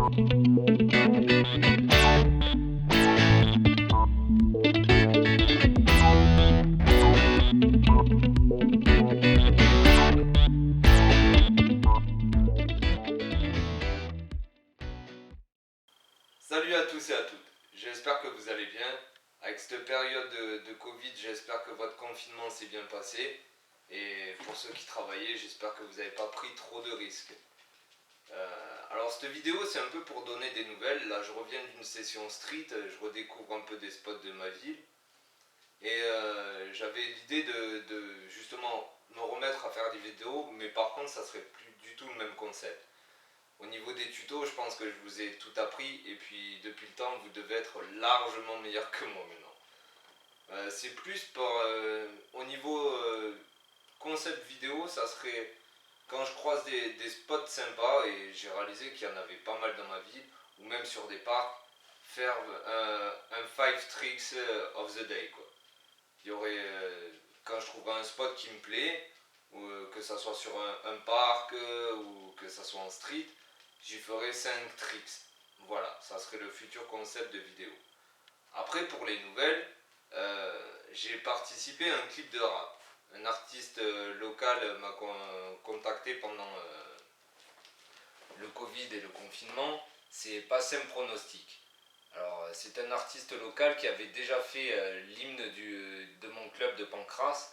Salut à tous et à toutes, j'espère que vous allez bien. Avec cette période de Covid, j'espère que votre confinement s'est bien passé. Et pour ceux qui travaillaient, j'espère que vous n'avez pas pris trop de risques. Alors cette vidéo, c'est un peu pour donner des nouvelles. Là, je reviens d'une session street, je redécouvre un peu des spots de ma ville. Et j'avais l'idée de justement me remettre à faire des vidéos, mais par contre, ça serait plus du tout le même concept. Au niveau des tutos, je pense que je vous ai tout appris et puis depuis le temps, vous devez être largement meilleur que moi maintenant. C'est plus au niveau concept vidéo, ça serait quand je croise des spots sympas et j'ai réalisé qu'il y en avait pas mal dans ma ville ou même sur des parcs, faire un 5 tricks of the day quoi. Il y aurait quand je trouverai un spot qui me plaît, ou que ça soit sur un parc ou que ça soit en street, j'y ferai 5 tricks. Voilà, ça serait le futur concept de vidéo. Après, pour les nouvelles, j'ai participé à un clip de rap. Un artiste local m'a contacté pendant le Covid et le confinement. C'est Passem Pronostic. Alors, c'est un artiste local qui avait déjà fait l'hymne de mon club de Pancras,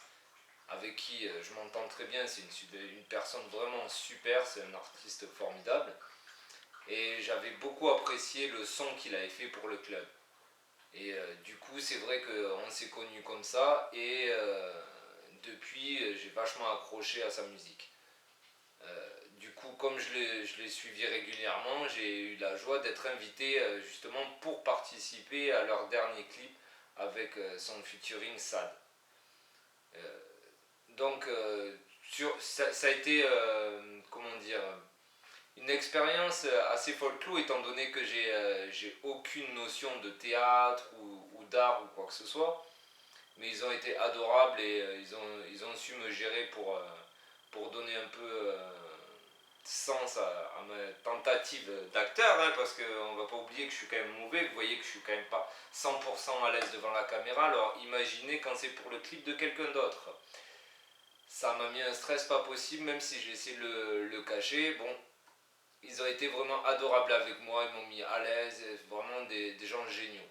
avec qui je m'entends très bien. C'est une personne vraiment super, c'est un artiste formidable. Et j'avais beaucoup apprécié le son qu'il avait fait pour le club. Et du coup, c'est vrai qu'on s'est connus comme ça, et depuis, j'ai vachement accroché à sa musique. Du coup, comme je l'ai suivi régulièrement, j'ai eu la joie d'être invité justement pour participer à leur dernier clip avec son featuring Sad. Donc, ça a été, comment dire, une expérience assez folklore étant donné que j'ai aucune notion de théâtre ou d'art ou quoi que ce soit. Mais ils ont été adorables et ils ont su me gérer pour donner un peu sens à ma tentative d'acteur, hein, parce qu'on ne va pas oublier que je suis quand même mauvais, vous voyez que je suis quand même pas 100% à l'aise devant la caméra, alors imaginez quand c'est pour le clip de quelqu'un d'autre. Ça m'a mis un stress pas possible, même si j'ai essayé de le cacher. Bon, ils ont été vraiment adorables avec moi, ils m'ont mis à l'aise, vraiment des gens géniaux.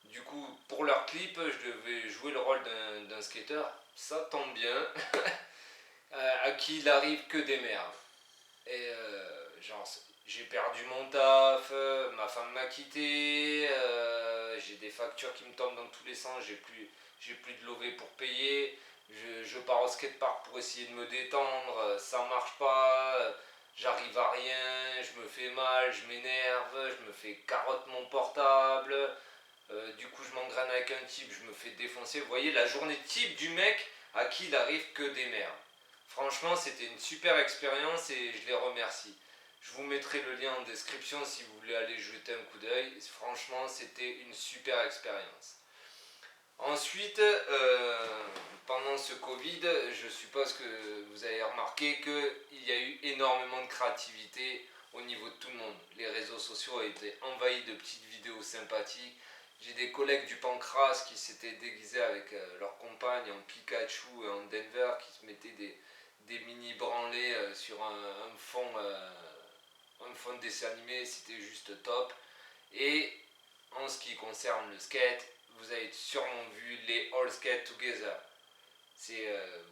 Du coup, pour leur clip, je devais jouer le rôle d'un skater, ça tombe bien, à qui il arrive que des merdes. Et genre, j'ai perdu mon taf, ma femme m'a quitté, j'ai des factures qui me tombent dans tous les sens, j'ai plus de lové pour payer, je pars au skatepark pour essayer de me détendre, ça marche pas, j'arrive à rien, je me fais mal, je m'énerve, je me fais carotte mon portable, du coup je m'engraine avec un type, je me fais défoncer. Vous voyez la journée type du mec à qui il arrive que des merdes. Franchement, c'était une super expérience et je les remercie. Je vous mettrai le lien en description si vous voulez aller jeter un coup d'œil. Franchement, c'était une super expérience. Ensuite, pendant ce Covid, je suppose que vous avez remarqué qu'il y a eu énormément de créativité au niveau de tout le monde. Les réseaux sociaux ont été envahis de petites vidéos sympathiques. J'ai des collègues du Pancras qui s'étaient déguisés avec leur compagne en Pikachu et en Denver, qui se mettaient des mini branlés sur un fond de dessin animé, c'était juste top. Et en ce qui concerne le skate, vous avez sûrement vu les All Skate Together.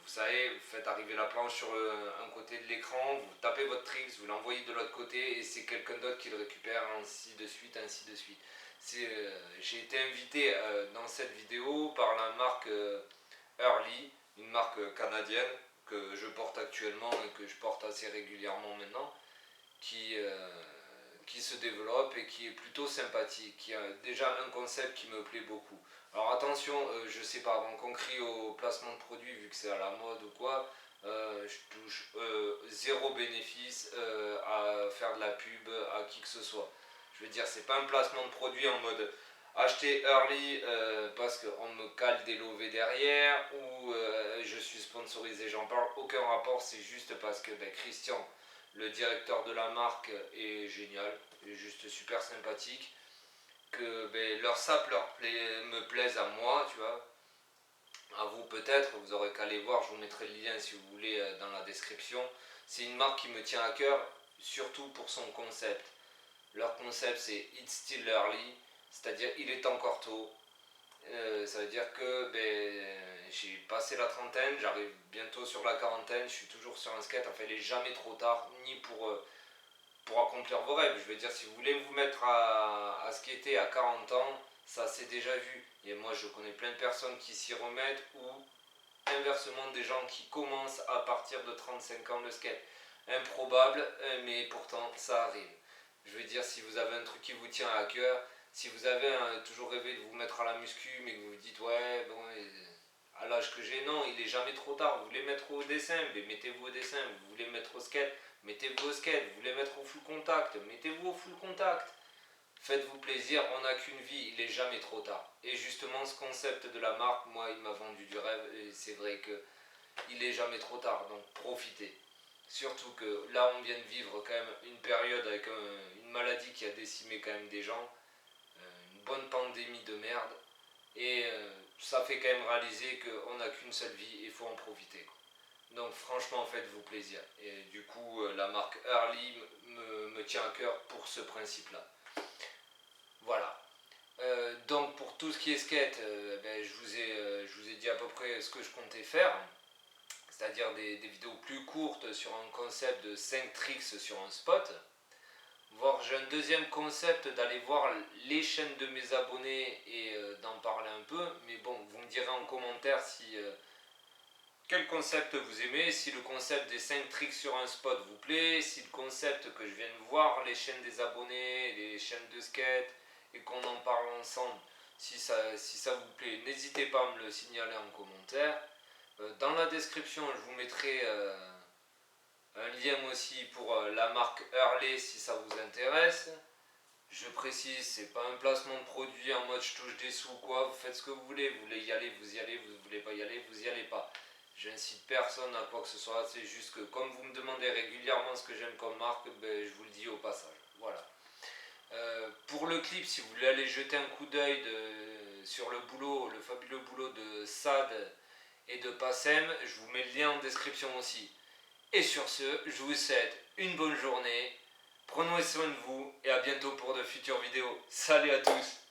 Vous savez, vous faites arriver la planche sur un côté de l'écran, vous tapez votre tricks, vous l'envoyez de l'autre côté et c'est quelqu'un d'autre qui le récupère, ainsi de suite, ainsi de suite. J'ai été invité dans cette vidéo par la marque Hurley, une marque canadienne que je porte actuellement et que je porte assez régulièrement maintenant, qui se développe et qui est plutôt sympathique, qui a déjà un concept qui me plaît beaucoup. Alors attention, je sais pas, avant qu'on crie au placement de produit vu que c'est à la mode ou quoi, je touche zéro bénéfice à faire de la pub à qui que ce soit. Je veux dire, c'est pas un placement de produit en mode acheter Early parce qu'on me cale des lovés derrière ou je suis sponsorisé, j'en parle, aucun rapport, c'est juste parce que Christian Le directeur de la marque est génial, il est juste super sympathique. Que leur sap me plaise à moi, tu vois. À vous peut-être, vous aurez qu'à aller voir, je vous mettrai le lien si vous voulez dans la description. C'est une marque qui me tient à cœur, surtout pour son concept. Leur concept c'est It's Still Early, c'est-à-dire il est encore tôt. Ça veut dire que j'ai passé la trentaine, j'arrive bientôt sur la quarantaine, je suis toujours sur un skate. Enfin, il n'est jamais trop tard, ni pour accomplir vos rêves. Je veux dire, si vous voulez vous mettre à skater à 40 ans, ça c'est déjà vu. Et moi, je connais plein de personnes qui s'y remettent ou inversement des gens qui commencent à partir de 35 ans le skate. Improbable, mais pourtant ça arrive. Je veux dire, si vous avez un truc qui vous tient à cœur, si vous avez toujours rêvé de vous mettre à la muscu, mais que vous vous dites, ouais, bon, à l'âge que j'ai, non, il est jamais trop tard. Vous voulez mettre au dessin, mais mettez-vous au dessin. Vous voulez mettre au skate, mettez-vous au skate. Vous voulez mettre au full contact, mettez-vous au full contact. Faites-vous plaisir, on n'a qu'une vie, il est jamais trop tard. Et justement, ce concept de la marque, moi, il m'a vendu du rêve. Et c'est vrai que il est jamais trop tard, donc profitez. Surtout que là, on vient de vivre quand même une période avec une maladie qui a décimé quand même des gens, une bonne pandémie de merde, et ça fait quand même réaliser qu'on n'a qu'une seule vie et il faut en profiter, quoi. Donc franchement, faites-vous plaisir. Et du coup, la marque Early me tient à cœur pour ce principe-là. Voilà. Donc pour tout ce qui est skate, je vous ai dit à peu près ce que je comptais faire, c'est-à-dire des vidéos plus courtes sur un concept de 5 tricks sur un spot. Voir, j'ai un deuxième concept d'aller voir les chaînes de mes abonnés et d'en parler un peu. Mais bon, vous me direz en commentaire si quel concept vous aimez, si le concept des 5 tricks sur un spot vous plaît, si le concept que je viens de voir, les chaînes des abonnés, les chaînes de skate, et qu'on en parle ensemble, si ça vous plaît, n'hésitez pas à me le signaler en commentaire. Dans la description, je vous mettrai un lien aussi pour la marque Hurley si ça vous intéresse. Je précise, c'est pas un placement de produit en mode je touche des sous quoi, vous faites ce que vous voulez y aller, vous y allez, vous voulez pas y aller, vous y allez pas. J'incite personne à quoi que ce soit, c'est juste que comme vous me demandez régulièrement ce que j'aime comme marque, je vous le dis au passage. Voilà. Pour le clip, si vous voulez aller jeter un coup d'œil sur le boulot, le fabuleux boulot de Sad et de Passem, je vous mets le lien en description aussi. Et sur ce, je vous souhaite une bonne journée, prenez soin de vous et à bientôt pour de futures vidéos. Salut à tous!